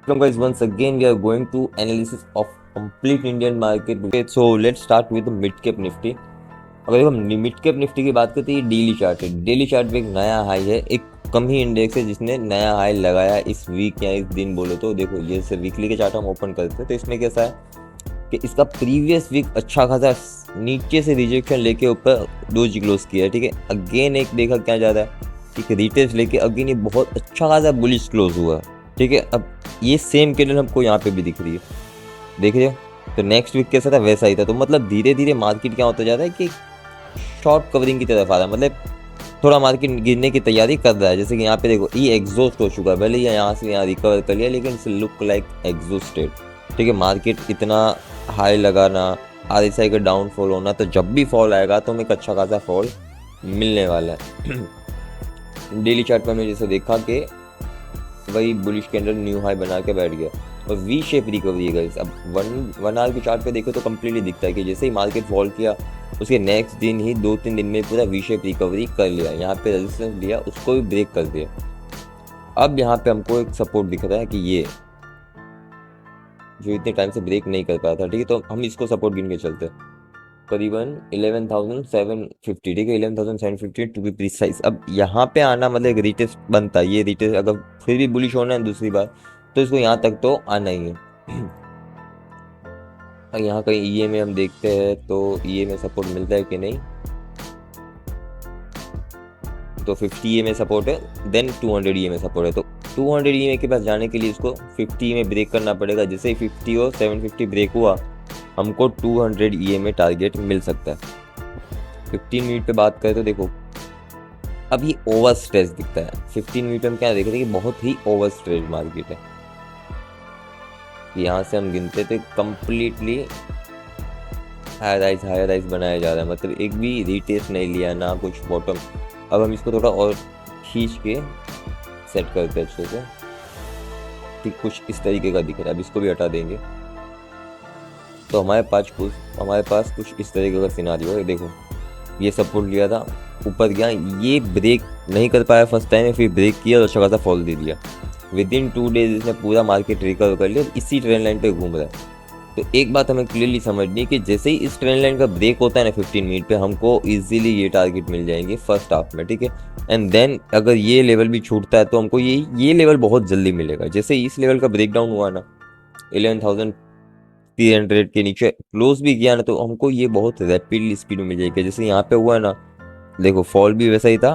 Welcome guys, once again we are going to analysis of complete Indian market. Okay, so let's start with the mid cap Nifty. अगर देखो हम mid cap Nifty की बात करते हैं, daily chart है। Daily chart पे एक नया हाई है, एक कम ही इंडेक्स है जिसने नया हाई लगाया इस वीक या इस दिन बोलो तो। देखो ये से वीकली के चार्ट हम ओपन करते हैं तो इसमें कैसा है कि इसका प्रीवियस वीक अच्छा खासा नीचे से रिजेक्शन लेके ऊपर डोजी क्लोज किया है। ठीक है, अगेन एक देखा क्या जा रहा है कि रिटेस्ट लेके अगेन ये बहुत अच्छा खासा बुलिश क्लोज हुआ है। ठीक है, अब ये सेम कैंडल हमको यहाँ पे भी दिख रही है, देख रहे हो। तो नेक्स्ट वीक कैसा था वैसा ही था। तो मतलब धीरे धीरे मार्केट क्या होता जा रहा है कि शॉर्ट कवरिंग की तरफ आ रहा है, मतलब थोड़ा मार्केट गिरने की तैयारी कर रहा है। जैसे कि यहाँ पे देखो ये एग्जॉस्ट हो चुका है, भले ही यहाँ से यहाँ रिकवर कर लिया लेकिन इट्स लुक लाइक एग्जॉस्टेड। ठीक है, मार्केट इतना हाई लगाना, RSI का डाउनफॉल होना, तो जब भी फॉल आएगा तो हमें एक अच्छा खासा फॉल मिलने वाला है। डेली चार्ट पर हमने जैसे देखा कि वही बुलिश कैंडल न्यू हाई बना के बैठ गया और वी शेप रिकवरी है गाइस। अब वन आवर की चार्ट पे देखो तो कम्प्लीटली दिखता है कि जैसे ही मार्केट फॉल किया उसके नेक्स्ट दिन ही 2-3 दिन में पूरा वी शेप रिकवरी कर लिया। यहाँ पे रेजिस्टेंस लिया, उसको भी ब्रेक कर दिया। अब यहाँ पे हमको एक सपोर्ट दिख रहा है कि ये जो इतने टाइम से ब्रेक नहीं कर पाया था। ठीक है, तो हम इसको सपोर्ट गिन के चलते हैं, करीबन 11,750। ठीक है, 11,750 टू बी प्रिसाइज। अब यहाँ पे आना मतलब एक रिटेस्ट बनता है। ये रिटेस्ट अगर फिर भी बुलिश होना है दूसरी बार तो इसको यहाँ तक तो आना ही है। यहाँ कहीं EMA हम देखते हैं तो EMA सपोर्ट मिलता है कि नहीं, तो 50 EMA सपोर्ट है, देन 200 EMA सपोर्ट है। तो 200 EMA के पास जाने के लिए इसको 50 EMA ब्रेक करना पड़ेगा। जैसे ही 50 और 750 ब्रेक हुआ हमको 200 EMA टारगेट मिल सकता है। 15 मिनट पे बात करें तो देखो अब ये ओवर स्ट्रेच दिखता है। 15 मिनट में हम क्या देख रहे हैं कि बहुत ही ओवर स्ट्रेच मार्केट है। यहाँ से हम गिनते थे कम्प्लीटली हायर राइज बनाया जा रहा है, मतलब एक भी रीटेस्ट नहीं लिया ना कुछ बॉटम। अब हम इसको थोड़ा और खींच के सेट करते हैं अच्छे से, ठीक कुछ इस तरीके का दिख रहा है। अब इसको भी हटा देंगे तो हमारे पास कुछ इस तरीके का सिनारियो है। देखो ये सपोर्ट लिया था, ऊपर गया, ये ब्रेक नहीं कर पाया फर्स्ट टाइम, फिर ब्रेक किया और अच्छा खासा फॉल दे दिया। विद इन 2 डेज इसने पूरा मार्केट रिकवर कर लिया, इसी ट्रेंड लाइन पे घूम रहा है। तो एक बात हमें क्लियरली समझनी है कि जैसे ही इस ट्रेंड लाइन का ब्रेक होता है ना 15 मिनट पे, हमको इजीली ये टारगेट मिल जाएंगे फर्स्ट हाफ में। ठीक है, एंड देन अगर ये लेवल भी छूटता है तो हमको ये लेवल बहुत जल्दी मिलेगा। जैसे इस लेवल का ब्रेक डाउन हुआ ना 11,300 के नीचे क्लोज भी किया ना, तो हमको ये बहुत रैपिडली स्पीड में मिल जाएगी। जैसे यहाँ पे हुआ ना, देखो फॉल भी वैसा ही था,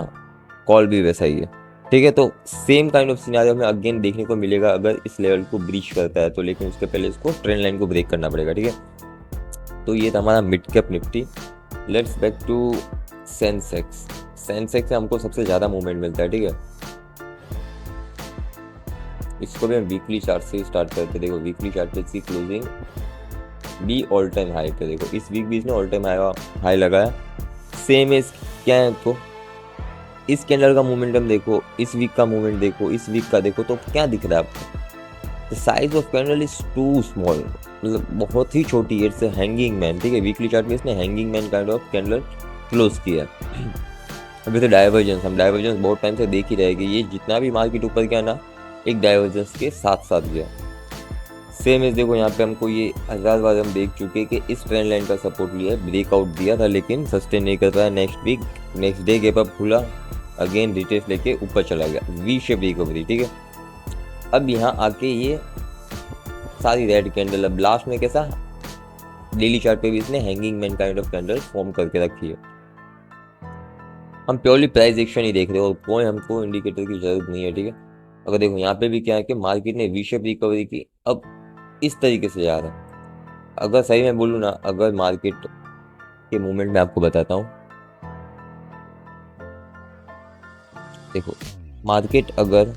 कॉल भी वैसा ही है। ठीक है, तो सेम काइंड ऑफ सिनेरियो हमें अगेन देखने को मिलेगा अगर इस लेवल को ब्रीच करता है तो, लेकिन उसके पहले इसको ट्रेंड लाइन को ब्रेक करना पड़ेगा। ठीक है, तो ये था हमारा mid cap Nifty. Let's back to Sensex. Sensex से हमको सबसे ज़्यादा मूवमेंट मिलता है। ठीक है, इसको भी हम वीकली चार्ट से स्टार्ट करते। देखो वीकली चार्ट पे इसकी क्लोजिंग भी ऑल टाइम हाई पे, देखो इस वीक भी इसने ऑल टाइम हाई लगाया। सेम है क्या है तो इस कैंडल का मोमेंटम देखो, इस वीक का मोमेंट देखो, इस वीक का देखो, तो क्या दिख रहा है आपको? The size of candle is too small, मतलब बहुत ही छोटी है। It's hanging man. ठीक है, वीकली चार्ट में इसने hanging man kind of candle close किया। अभी तो डाइवर्जेंस, हम डाइवर्जेंस बहुत टाइम से देख ही रहे कि ये जितना भी मार्केट ऊपर गया ना एक डाइवर्जेंस के साथ साथ गया। सेम इस देखो यहाँ पे हमको ये 1000 बार हम देख चुके कि इस ट्रेंड लाइन का सपोर्ट लिया है, ब्रेकआउट दिया था लेकिन सस्टेन नहीं कर पाया। नेक्स्ट डे गैप अप खुला, अगेन रिटेस्ट लेके ऊपर चला गया, वी शेप रिकवरी। ठीक है, अब यहाँ आके ये सारी रेड कैंडल, अब लास्ट में कैसा डेली चार्ट पे भी इसने hanging man kind of candle form करके रखी है। हम प्योरली प्राइस एक्शन ही देख रहे हो और कोई हमको इंडिकेटर की जरूरत नहीं है। ठीक है, अगर देखो यहाँ पे भी क्या है कि मार्केट ने वी शेप रिकवरी की, अब इस तरीके से जा रहा है। अगर सही मैं बोलूँ ना, अगर मार्केट के मूवमेंट में आपको बताता हूँ, देखो मार्केट अगर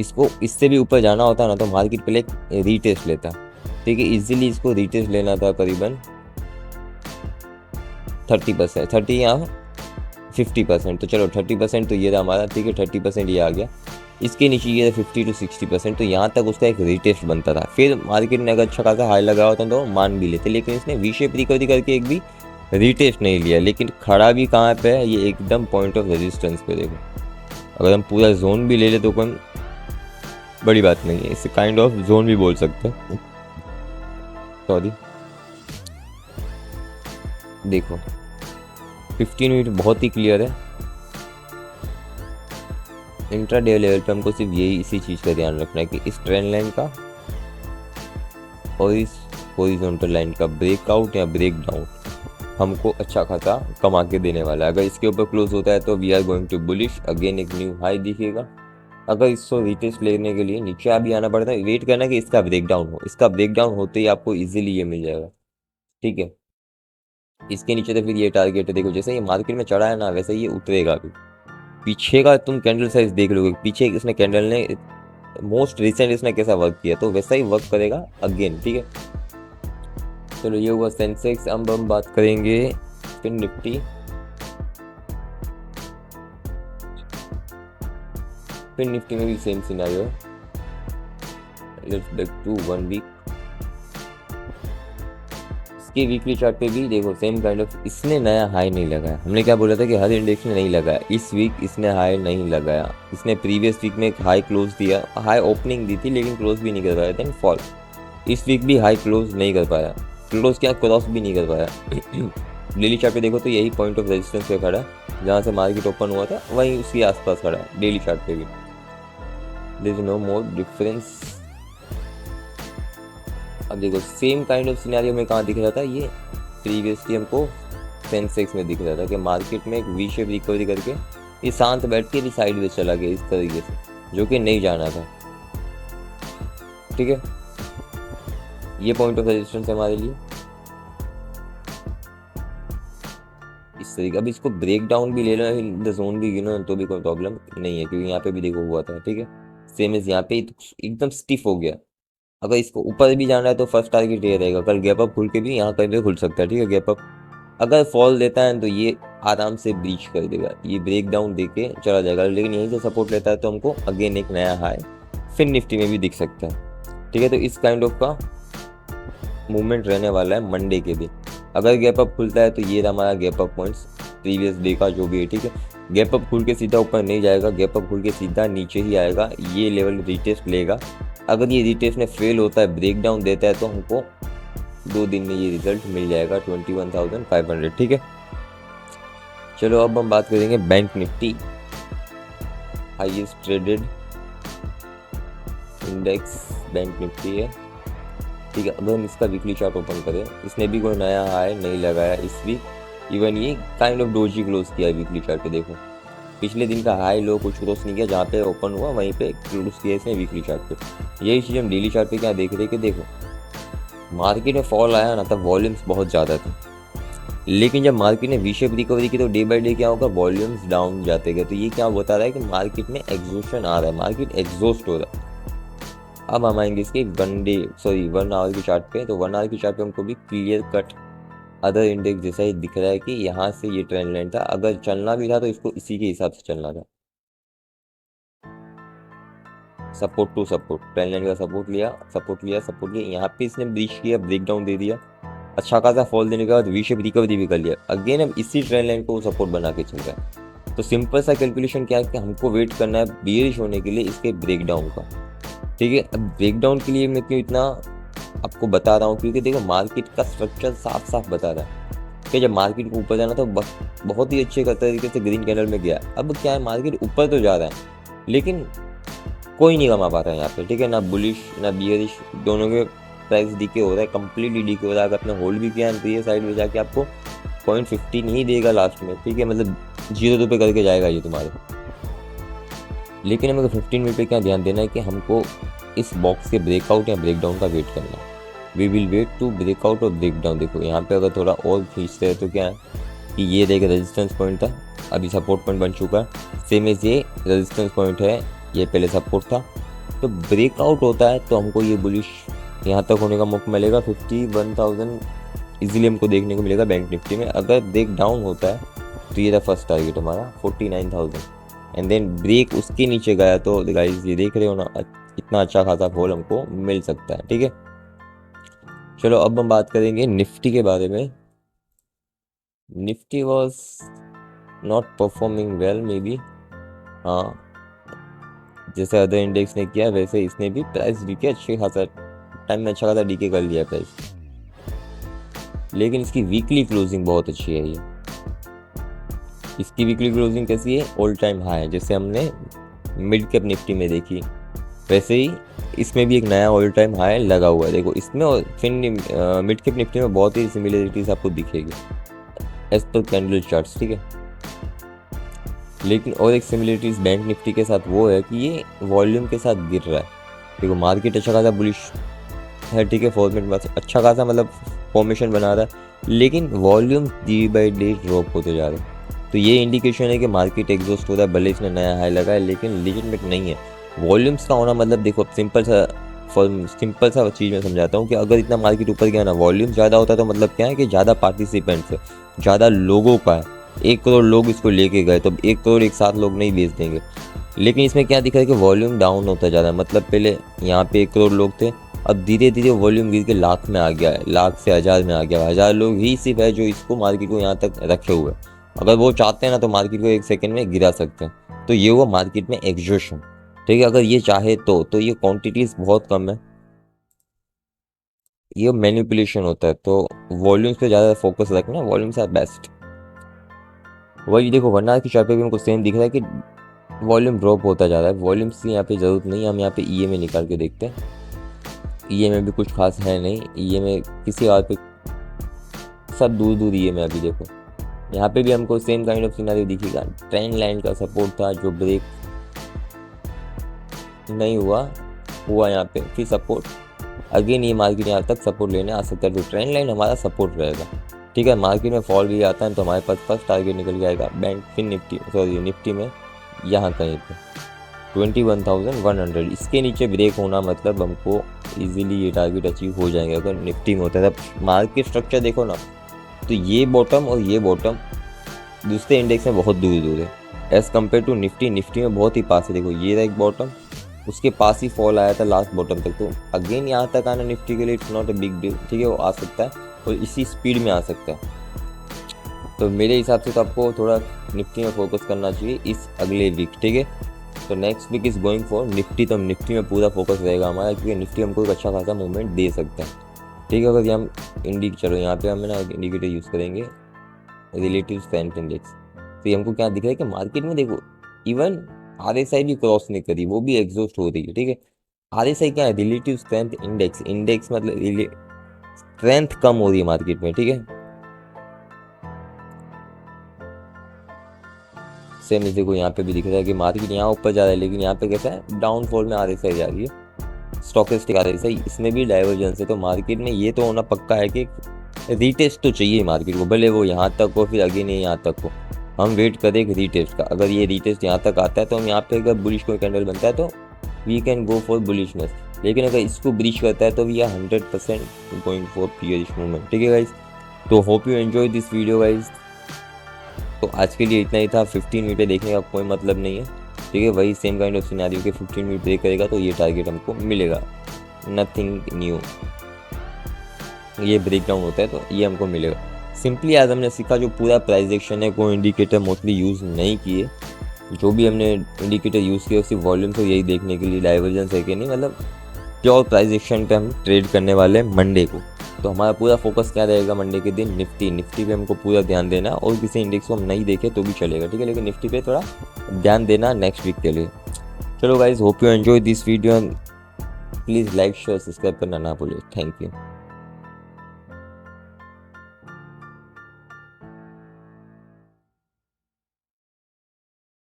इसको इससे भी ऊपर जाना होता ना तो मार्केट पहले एक रीटेस्ट लेता। ठीक है, इजीली इसको रीटेस्ट लेना था करीबन 30%, 30 या 50%। तो चलो 30% तो ये था हमारा। ठीक है, 30% ये आ गया, इसके नीचे ये 50 to 60%, तो यहाँ तक उसका एक रीटेस्ट बनता था। फिर मार्केट ने अगर अच्छा खासा हाई लगा होता तो मान भी लेते, लेकिन इसने वी शेप रिकवरी करके एक भी रीटेस्ट नहीं लिया, लेकिन खड़ा भी कहाँ पे है, ये एकदम पॉइंट ऑफ रेजिस्टेंस पे। देखो अगर हम पूरा जोन भी ले ले तो कोई बड़ी बात नहीं है, इसे काइंड ऑफ जोन भी बोल सकते हैं। सॉरी। देखो 15 मिनट बहुत ही क्लियर है। इंट्राडे लेवल पे हमको सिर्फ यही इसी चीज़ का ध्यान रखना है कि इस ट्रेंड लाइन का और इस हॉरिजॉन्टल लाइन का ब्रेकआउट या ब्रेक डाउन हमको अच्छा खासा कमा के देने वाला है। अगर इसके ऊपर क्लोज होता है तो we are going to bullish, again एक न्यू हाई दिखेगा। अगर इसको रिटेस्ट लेने के लिए नीचे अभी आना पड़ता है, वेट करना कि इसका ब्रेकडाउन हो। इसका ब्रेकडाउन होते ही आपको इजीली ये मिल जाएगा, ठीक है। इसके नीचे तो फिर ये टारगेट है। देखो जैसे ये मार्केट में चढ़ा है ना, वैसे ये उतरेगा अभी। पीछे का तुम कैंडल साइज देख लोगे, पीछे इसने कैंडल ने मोस्ट रिसेंट इसने कैसा वर्क किया, तो वैसा ही वर्क करेगा अगेन, ठीक है। चलो ये हुआ सेंसेक्स। अब हम बात करेंगे फिर निफ्टी। फिर निफ्टी में भी सेम सिनेरियो है। Let's back to 1 week. इसके वीकली चार्ट पे भी देखो सेम काइंड ऑफ, इसने नया हाई नहीं लगाया। हमने क्या बोला था कि हर इंडेक्स ने नहीं लगाया, इस वीक इसने हाई नहीं लगाया। इसने प्रीवियस वीक में एक हाई क्लोज दिया, हाई ओपनिंग दी थी लेकिन क्लोज भी नहीं कर पाया, देन फॉल। इस वीक भी हाई क्लोज नहीं कर पाया, क्लोज क्या क्रॉस भी नहीं कर पाया। डेली चार्ट पे देखो तो यही पॉइंट ऑफ रेजिस्टेंस पे खड़ा है, जहाँ से मार्केट ओपन हुआ था वहीं उसके आसपास खड़ा है डेली चार्ट पे भी। There is no more difference. अब देखो सेम काइंड ऑफ सिनेरियो में कहाँ दिख रहा था, ये प्रीवियसली हमको सेंसेक्स में दिख रहा था कि मार्केट में एक वी शेप रिकवरी करके ये शांत बैठ के भी साइड में चला गया इस तरीके से, जो कि नहीं जाना था, ठीक है। ये पॉइंट ऑफ रेजिस्टेंस है हमारे लिए इस तरीके। अब इसको ब्रेक डाउन भी ले लो, द जोन भी गिनो तो भी कोई प्रॉब्लम नहीं है, क्योंकि यहाँ पे भी देखो हुआ था, ठीक है। सेम इज यहाँ पे एकदम स्टिफ हो गया। अगर इसको ऊपर भी जाना है तो फर्स्ट टारगेट ये रहेगा, कल गैप अप खुल के भी यहाँ कहीं पे खुल सकता है, ठीक है। गैप अप अगर फॉल देता है तो ये आराम से ब्रीच कर देगा, ये ब्रेक डाउन दे के चला जाएगा। लेकिन यहीं से सपोर्ट लेता है तो हमको अगेन एक नया हाई फिर निफ्टी में भी दिख सकता है, ठीक है। तो इस काइंड ऑफ का मूवमेंट रहने वाला है मंडे के दिन। अगर गैप अप खुलता है तो ये हमारा gap up points previous day का जो भी है, ठीक है। गैप अप खुल के सीधा ऊपर नहीं जाएगा, गैप अप खुल के सीधा नीचे ही आएगा, ये लेवल रिटेस्ट लेगा। अगर ये रिटेस्ट में फेल होता है, ब्रेक डाउन देता है, तो हमको 2 दिन में ये रिजल्ट मिल जाएगा 21,500, ठीक है। चलो अब हम बात करेंगे bank Nifty, highest traded index bank Nifty है, ठीक है। अगर हम इसका वीकली चार्ट ओपन करें, इसने भी कोई नया हाई नहीं लगाया इस वीक। इवन ये काइंड ऑफ डोजी क्लोज किया वीकली चार्ट पे। देखो पिछले दिन का हाई लो कुछ क्रॉस नहीं किया, जहाँ पे ओपन हुआ वहीं पे क्लोज किया इसने वीकली चार्ट पे। यही चीज़ हम डेली चार्ट पे क्या देख रहे कि देखो मार्केट में फॉल आया ना, तब वॉल्यूम्स बहुत ज़्यादा थे, लेकिन जब मार्केट ने वी शेप रिकवरी की तो डे बाई डे क्या होगा, वॉल्यूम्स डाउन जाते गए। तो ये क्या बता रहा है कि मार्केट में एग्जॉशन आ रहा है, मार्केट एग्जॉस्ट हो रहा है। अब हम आएंगे इसके 1 आवर की चार्ट पे। तो 1 आवर की चार्ट पे हमको भी क्लियर कट अदर इंडेक्स जैसा ही दिख रहा है कि यहाँ से ये ट्रेंड लाइन था, अगर चलना भी था तो इसको इसी के हिसाब से चलना था। Support to support, trend line का सपोर्ट लिया, सपोर्ट लिया, सपोर्ट लिया, यहाँ पे इसने ब्रीच किया, ब्रेक डाउन दे दिया, अच्छा खासा फॉल देने के बाद वी शेप रिकवरी भी कर लिया। अगेन अब इसी ट्रेंड लाइन को सपोर्ट बना के चल रहा है। तो सिंपल सा कैलकुलेशन क्या है कि हमको वेट करना है बियरिश होने के लिए इसके ब्रेक डाउन का, ठीक है। अब ब्रेक डाउन के लिए मैं क्यों इतना आपको बता रहा हूँ, क्योंकि देखो मार्केट का स्ट्रक्चर साफ साफ बता रहा है कि जब मार्केट को ऊपर जाना तो बहुत ही अच्छे तरीके से ग्रीन कैंडल में गया। अब क्या है, मार्केट ऊपर तो जा रहा है लेकिन कोई नहीं कमा पा रहा है यहाँ पे, ठीक है। ना बुलिश ना बियरिश, दोनों के प्राइस डीके हो रहा है, कंप्लीटली डीके हो रहा है। अगर आपने होल्ड भी किया तो ये साइड में जाके आपको 0.15 ही देगा लास्ट में, ठीक है। मतलब 0 रुपये करके जाएगा ये तुम्हारे। लेकिन हमें 15 मिनट पे क्या ध्यान देना है कि हमको इस बॉक्स के ब्रेकआउट या ब्रेकडाउन का वेट करना है। We will wait to breakout और ब्रेकडाउन। देखो यहाँ पे अगर थोड़ा और खींचते हैं तो क्या है कि ये देखिए रेजिस्टेंस पॉइंट था, अभी सपोर्ट पॉइंट बन चुका है। सेम एज ये रेजिस्टेंस पॉइंट है, ये पहले सपोर्ट था। तो ब्रेकआउट होता है तो हमको ये बुलिश यहाँ तक होने का मौका मिलेगा, 51,000 इजीली हमको देखने को मिलेगा बैंक निफ्टी में। अगर ब्रेक डाउन होता है तो ये था फर्स्ट टारगेट हमारा 49,000, एंड देन ब्रेक उसके नीचे गया तो गाइस ये देख रहे हो ना, इतना अच्छा खासा फॉल हमको मिल सकता है, ठीक है। चलो अब हम बात करेंगे निफ्टी के बारे में। Nifty was not performing well may be. हाँ, जैसे अदर इंडेक्स ने किया वैसे इसने भी प्राइस डीके अच्छे खासा टाइम में अच्छा खासा डीके कर लिया प्राइस, लेकिन इसकी वीकली क्लोजिंग बहुत अच्छी है। ये इसकी वीकली क्लोजिंग कैसी है, ऑल टाइम हाई है, जैसे हमने मिड कैप निफ्टी में देखी वैसे ही इसमें भी एक नया ऑल टाइम हाई लगा हुआ है। देखो इसमें और फिर मिड कैप निफ्टी में बहुत ही सिमिलरिटीज आपको दिखेगी एज पर कैंडल चार्ट्स, ठीक है। लेकिन और एक सिमिलरिटीज बैंक निफ्टी के साथ वो है कि ये वॉल्यूम के साथ गिर रहा है। देखो मार्केट अच्छा खासा बुलिश है, ठीक है, फॉर्मेट में अच्छा खासा मतलब फॉर्मेशन बना रहा है, लेकिन volume day by day drop होते जा रहे हैं। तो ये इंडिकेशन है कि मार्केट एग्जॉस्ट हो रहा है, भले इसने नया हाई लगा है लेकिन लीजिटमेट नहीं है। वॉल्यूम्स का होना मतलब देखो सिंपल सा चीज़ मैं समझाता हूँ कि अगर इतना मार्केट ऊपर गया ना, वॉल्यूम ज़्यादा होता है तो मतलब क्या है कि ज़्यादा पार्टिसिपेंट्स है, ज़्यादा लोगों का है। 1 करोड़ लोग इसको लेके गए तो 1 करोड़ एक साथ लोग नहीं बेच देंगे। लेकिन इसमें क्या दिखा है कि वॉल्यूम डाउन होता जा रहा है, मतलब पहले यहाँ पे 1 करोड़ लोग थे, अब धीरे धीरे वॉल्यूम गिर के लाख में आ गया है, लाख से 1000 में आ गया है। 1000 लोग ही सिर्फ है जो इसको मार्केट को यहाँ तक रखे हुए हैं। अगर वो चाहते हैं ना तो मार्केट को 1 सेकंड में गिरा सकते हैं। तो ये हुआ मार्केट में एग्जॉशन, ठीक है। अगर ये चाहे तो ये क्वांटिटीज बहुत कम है, ये मैनिपुलेशन होता है। तो वॉल्यूम्स पे ज़्यादा फोकस रखना, वॉल्यूम्स आर बेस्ट। वही देखो वरना की चार्ट पे भी हमको सेम दिख रहा है कि वॉल्यूम ड्रॉप होता जा रहा है। वॉल्यूम्स की यहाँ पे ज़रूरत नहीं है, हम यहाँ पे ईएमए निकाल के देखते हैं। ईएमए भी कुछ खास है नहीं, ईएमए किसी और पे सब दूर दूर ईएमए। अभी देखो यहाँ पे भी हमको सेम काइंड ऑफ सिनारियो दिखेगा। ट्रेंड लाइन का सपोर्ट था जो ब्रेक नहीं हुआ यहाँ पे, फिर सपोर्ट अगेन ये मार्केट यहाँ तक सपोर्ट लेने आ सकता है। तो ट्रेंड लाइन हमारा सपोर्ट रहेगा, ठीक है। मार्केट में फॉल भी आता है तो हमारे पास फर्स्ट टारगेट निकल जाएगा बैंक फिर निफ्टी में यहाँ कहीं पे 21,100। इसके नीचे ब्रेक होना मतलब हमको इजीली ये टारगेट अचीव हो जाएंगे अगर निफ्टी में होता है। तब मार्केट स्ट्रक्चर देखो ना, तो ये बॉटम और ये बॉटम दूसरे इंडेक्स में बहुत दूर दूर है as compare to Nifty. Nifty में बहुत ही पास है। देखो ये रहा एक बॉटम, उसके पास ही फॉल आया था लास्ट बॉटम तक। तो अगेन यहाँ तक आना निफ्टी के लिए it's not a big deal, ठीक है। वो आ सकता है और इसी स्पीड में आ सकता है। तो मेरे हिसाब से तो आपको थोड़ा निफ्टी में फोकस करना चाहिए इस अगले वीक, ठीक है। तो next week is going for Nifty, तो निफ्टी में पूरा फोकस रहेगा हमारा, क्योंकि निफ्टी हमको एक अच्छा खासा मूवमेंट दे सकता है, ठीक है। अगर हम चलो यहाँ पे हमें ना इंडिकेटर यूज़ करेंगे रिलेटिव स्ट्रेंथ इंडेक्स। तो ये हमको क्या दिख रहा है कि मार्केट में देखो इवन आरएसआई भी क्रॉस नहीं करी, वो भी एग्जॉस्ट हो रही है, ठीक है। आरएसआई क्या है, रिलेटिव स्ट्रेंथ इंडेक्स। इंडेक्स मतलब स्ट्रेंथ कम हो रही है मार्केट में, ठीक है। सेम इस देखो यहाँ पे भी दिख रहा है कि मार्केट यहाँ ऊपर जा रहा है, लेकिन यहाँ पे कैसा है डाउनफॉल में आरएसआई जा रही है, स्टॉकेस्टिक आरएसआई, इसमें भी डाइवर्जेंस है। तो मार्केट में ये तो होना पक्का है कि रीटेस्ट तो चाहिए मार्केट को, भले वो यहाँ तक हो फिर अगेन यहाँ तक हो। हम वेट करें एक रीटेस्ट का। अगर ये रीटेस्ट यहाँ तक आता है तो हम यहाँ पे अगर बुलिश कोई कैंडल बनता है तो we can go for bullishness. लेकिन अगर इसको ब्रीच करता है तो we are 100% going for bearish movement, ठीक है गाइज। तो hope you enjoy this video guys. तो आज के लिए इतना ही था। 15 मिनट देखने का कोई मतलब नहीं है, ठीक है। वही सेम काइंड ऑफ सिनेरियो के 15 मिनट ब्रेक करेगा तो ये टारगेट हमको मिलेगा, नथिंग न्यू। ये ब्रेक डाउन होता है तो ये हमको मिलेगा। सिंपली आज हमने सीखा जो पूरा प्राइस एक्शन है कोई इंडिकेटर मोस्टली यूज़ नहीं किए। जो भी हमने इंडिकेटर यूज़ किया सिर्फ वॉल्यूम से यही देखने के लिए डाइवर्जेंस है कि नहीं, मतलब प्योर प्राइस एक्शन पे हम ट्रेड करने वाले हैं मंडे को। तो हमारा पूरा फोकस क्या रहेगा मंडे के दिन, निफ्टी पे हमको पूरा ध्यान देना। और किसी इंडेक्स को हम नहीं देखे तो भी चलेगा, ठीक है, लेकिन निफ्टी पे थोड़ा ध्यान देना नेक्स्ट वीक के लिए। चलो guys, hope you enjoy this video. Please like share subscribe करना ना भूलिए। Thank you.